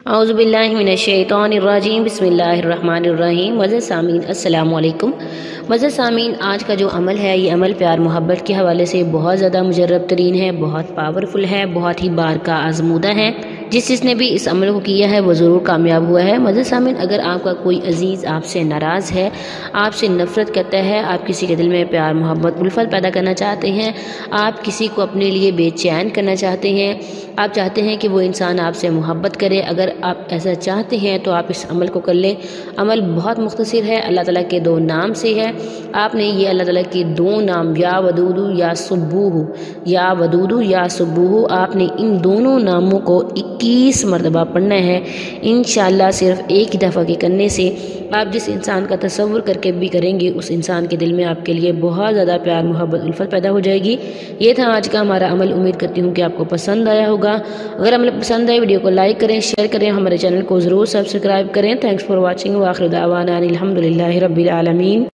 औज़ुबिल्लाहिमिनश्शैतानिर्रजीम बिस्मिल्लाहिर्रहमानिर्रहीम। मज़र सामीन अस्सलामु अलैकुम। मज़र सामीन, आज का जो अमल है ये अमल प्यार मोहब्बत के हवाले से बहुत ज़्यादा मुजर्रब तरीन है, बहुत पावरफुल है, बहुत ही बार का आजमूदा है। जिस जिसने भी इस अमल को किया है वो ज़रूर कामयाब हुआ है। मज़र सामीन, अगर आपका कोई अज़ीज़ आपसे नाराज़ है, आपसे नफ़रत करता है, आप किसी के दिल में प्यार मोहब्बत उल्फत पैदा करना चाहते हैं, आप किसी को अपने लिए बेचैन करना चाहते हैं, आप चाहते हैं कि वो इंसान आपसे मोहब्बत करे, अगर आप ऐसा चाहते हैं तो आप इस अमल को कर लें। अमल बहुत मुख्तसर है, अल्लाह ताला के दो नाम से है। आपने ये अल्लाह ताला के दो नाम या वदूदु या सुब्बूहु, या वदूदु या सुब्बूहु, आपने इन दोनों नामों को 21 मरतबा पढ़ना है। इंशाअल्लाह सिर्फ एक ही दफ़ा के करने से आप जिस इंसान का तसव्वुर करके भी करेंगे उस इंसान के दिल में आपके लिए बहुत ज़्यादा प्यार मोहब्बत उल्फत पैदा हो जाएगी। ये था आज का हमारा अमल। उम्मीद करती हूँ कि आपको पसंद आया होगा। अगर अमल पसंद आए वीडियो को लाइक करें, शेयर करें, हमारे चैनल को ज़रूर सब्सक्राइब करें। Thanks for watching. व आखिर दावाना अनिल हम्दुलिल्लाहि रब्बिल आलमीन।